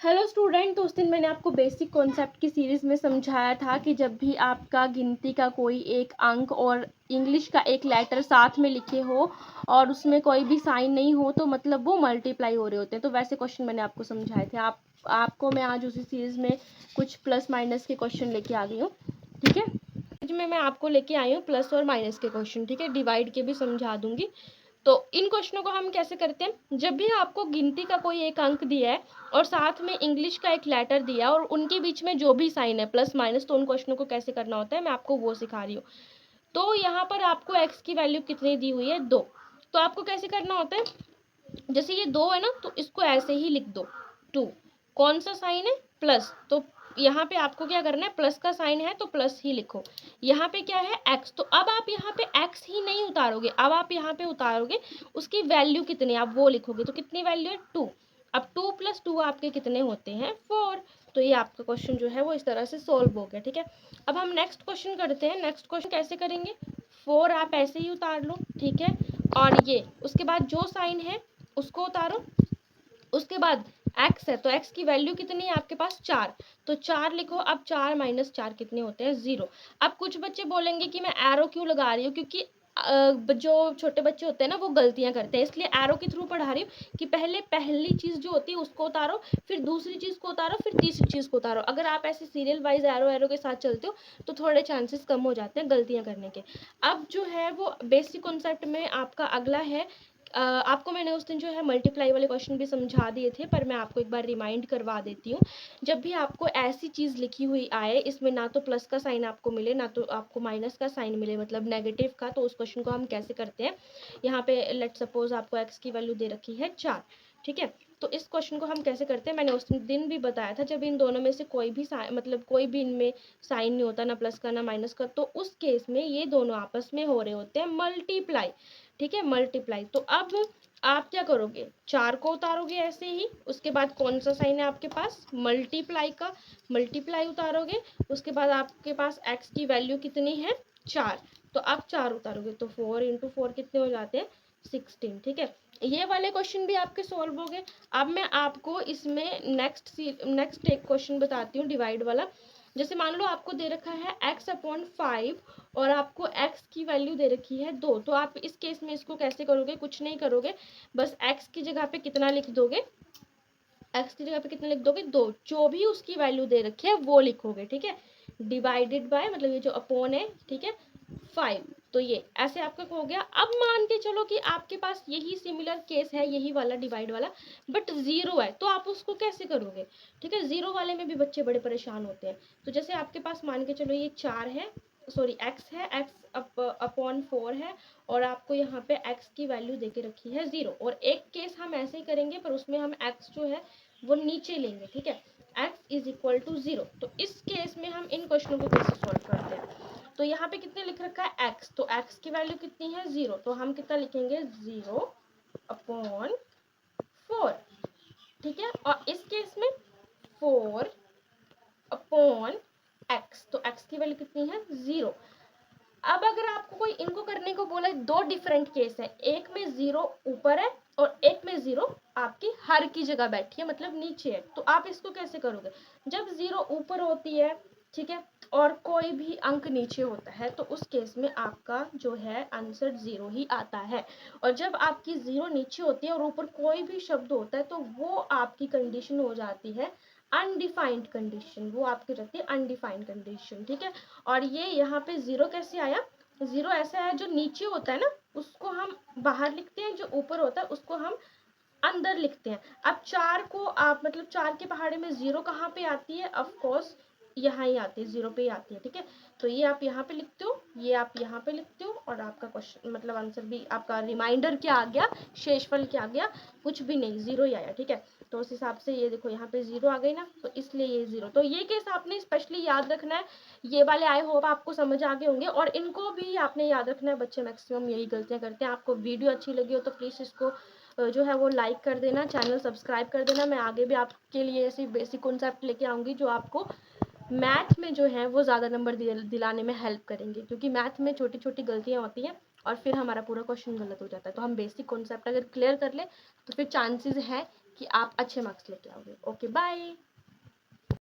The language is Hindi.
हेलो स्टूडेंट, तो उस दिन मैंने आपको बेसिक कॉन्सेप्ट की सीरीज़ में समझाया था कि जब भी आपका गिनती का कोई एक अंक और इंग्लिश का एक लेटर साथ में लिखे हो और उसमें कोई भी साइन नहीं हो तो मतलब वो मल्टीप्लाई हो रहे होते हैं। तो वैसे क्वेश्चन मैंने आपको समझाए थे। आपको मैं आज उसी सीरीज़ में कुछ प्लस माइनस के क्वेश्चन लेके आ गई हूँ। ठीक है, आज मैं आपको लेके आई हूँ प्लस और माइनस के क्वेश्चन। ठीक है, डिवाइड के भी समझा दूंगी। तो इन क्वेश्चनों को हम कैसे करते हैं, जब भी आपको गिनती का कोई एक अंक दिया है और साथ में इंग्लिश का एक लेटर दिया और उनके बीच में जो भी साइन है प्लस माइनस, तो उन क्वेश्चनों को कैसे करना होता है मैं आपको वो सिखा रही हूँ। तो यहाँ पर आपको एक्स की वैल्यू कितनी दी हुई है, 2। तो आपको कैसे करना होता है, जैसे ये 2 है ना, तो इसको ऐसे ही लिख दो 2। कौन सा साइन है, प्लस, तो यहाँ पे आपको क्या करना है, प्लस का साइन है तो प्लस ही लिखो। यहाँ पे क्या है, एक्स, तो अब आप यहाँ पे एक्स ही नहीं उतारोगे, अब आप यहाँ पे उतारोगे उसकी वैल्यू कितनी आप वो लिखोगे। तो कितनी वैल्यू है, 2। अब 2 + 2 आपके कितने होते हैं, 4। तो ये आपका क्वेश्चन जो है वो इस तरह से सोल्व हो गया। ठीक है, अब हम नेक्स्ट क्वेश्चन करते हैं। नेक्स्ट क्वेश्चन कैसे करेंगे, 4 आप ऐसे ही उतार लो। ठीक है, और ये उसके बाद जो साइन है उसको उतारो। उसके बाद x है तो x की वैल्यू कितनी है आपके पास, 4। तो 4 लिखो। अब 4 - 4 कितने होते हैं, 0। अब कुछ बच्चे बोलेंगे कि मैं एरो क्यों लगा रही हूँ, क्योंकि जो छोटे बच्चे होते हैं ना वो गलतियां करते हैं, इसलिए एरो के थ्रू पढ़ा रही हूँ कि पहले पहली चीज जो होती है उसको उतारो, फिर दूसरी चीज को उतारो, फिर तीसरी चीज को उतारो। अगर आप ऐसे सीरियल वाइज एरो एरो के साथ चलते हो तो थोड़े चांसेस कम हो जाते हैं गलतियां करने के। अब जो है वो बेसिक कॉन्सेप्ट में आपका अगला है। आपको मैंने उस दिन जो है मल्टीप्लाई वाले क्वेश्चन भी समझा दिए थे, पर मैं आपको एक बार रिमाइंड करवा देती हूँ। जब भी आपको ऐसी चीज़ लिखी हुई आए, इसमें ना तो प्लस का साइन आपको मिले ना तो आपको माइनस का साइन मिले, मतलब नेगेटिव का, तो उस क्वेश्चन को हम कैसे करते हैं। यहाँ पे लेट सपोज आपको एक्स की वैल्यू दे रखी है 4। ठीक है, तो इस क्वेश्चन को हम कैसे करते हैं मैंने उस दिन भी बताया था। जब इन दोनों में से कोई भी मतलब कोई भी इनमें साइन नहीं होता, ना प्लस का ना माइनस का, तो उस केस में ये दोनों आपस में हो रहे होते हैं मल्टीप्लाई। ठीक है, मल्टीप्लाई। तो अब आप क्या करोगे, 4 को उतारोगे ऐसे ही, उसके बाद कौन सा साइन है आपके पास, मल्टीप्लाई का, मल्टीप्लाई उतारोगे। उसके बाद आपके पास x की वैल्यू कितनी है, 4। तो आप 4 उतारोगे तो 4 × 4 कितने हो जाते हैं, 16। ठीक है, ये वाले क्वेश्चन भी आपके सॉल्व हो गए। अब मैं आपको इसमें नेक्स्ट एक क्वेश्चन बताती हूँ डिवाइड वाला। जैसे मान लो आपको दे रखा है x/5 और आपको x की वैल्यू दे रखी है 2। तो आप इस केस में इसको कैसे करोगे, कुछ नहीं करोगे, बस x की जगह पे कितना लिख दोगे, x की जगह पे कितना लिख दोगे, 2। जो भी उसकी वैल्यू दे रखी है वो लिखोगे। ठीक है, डिवाइडेड बाय, मतलब ये जो अपॉन है, ठीक है, 5। तो ये ऐसे आपका हो गया। अब मान के चलो कि आपके पास यही सिमिलर केस है, यही वाला डिवाइड वाला, बट 0 है, तो आप उसको कैसे करोगे। ठीक है, 0 वाले में भी बच्चे बड़े परेशान होते हैं। तो जैसे आपके पास मान के चलो ये 4 है, सॉरी x है, x अपॉन 4 है, और आपको यहाँ पे x की वैल्यू देके रखी है 0। और एक केस हम ऐसे ही करेंगे, पर उसमें हम x जो है वो नीचे लेंगे। ठीक है, x = 0। तो इस केस में हम इन क्वेश्चनों को कैसे सॉल्व करते हैं, तो यहाँ पे कितने लिख रखा है x, तो x की वैल्यू कितनी है, 0। तो हम कितना लिखेंगे, 0/4। ठीक है, और इस केस में 4/x, तो x की वैल्यू कितनी है, 0। अब अगर आपको कोई इनको करने को बोला, दो डिफरेंट केस है, एक में 0 ऊपर है और एक में 0 आपकी हर की जगह बैठी है, मतलब नीचे है। तो आप इसको कैसे करोगे, जब 0 ऊपर होती है, ठीक है, और कोई भी अंक नीचे होता है, तो उस केस में आपका जो है आंसर 0 ही आता है। और जब आपकी 0 नीचे होती है और ऊपर कोई भी शब्द होता है, तो वो आपकी कंडीशन हो जाती है अनडिफाइंड कंडीशन, वो आपकी रहती है अनडिफाइंड कंडीशन। ठीक है, और ये यहाँ पे 0 कैसे आया, 0 ऐसा है जो नीचे होता है ना उसको हम बाहर लिखते हैं, जो ऊपर होता है उसको हम अंदर लिखते हैं। अब 4 को आप, मतलब 4 के पहाड़े में 0 कहाँ पे आती है, ऑफ कोर्स यहाँ ही आती है, 0 पे ही आती है। ठीक है, तो ये आप यहाँ पे लिखते हो, ये आप यहाँ पे लिखते हो, और आपका क्वेश्चन मतलब आंसर भी आपका रिमाइंडर क्या आ गया, शेषफल क्या आ गया, कुछ भी नहीं, 0 ही आया। ठीक है, तो उस हिसाब से ये देखो यहाँ पे 0 आ गई ना, तो इसलिए ये 0। तो ये केस आपने स्पेशली याद रखना है। ये वाले आई होप आपको समझ आ गए होंगे, और इनको भी आपने याद रखना है। बच्चे मैक्सिमम यही गलतियाँ करते हैं। आपको वीडियो अच्छी लगी हो तो प्लीज़ इसको जो है वो लाइक कर देना, चैनल सब्सक्राइब कर देना। मैं आगे भी आपके लिए ऐसी बेसिक कॉन्सेप्ट लेके आऊँगी जो आपको मैथ में जो है वो ज़्यादा नंबर दिलाने में हेल्प करेंगे, क्योंकि मैथ में छोटी छोटी गलतियाँ होती हैं और फिर हमारा पूरा क्वेश्चन गलत हो जाता है। तो हम बेसिक कॉन्सेप्ट अगर क्लियर कर ले तो फिर चांसेस है कि आप अच्छे मार्क्स लेके आओगे। Okay bye.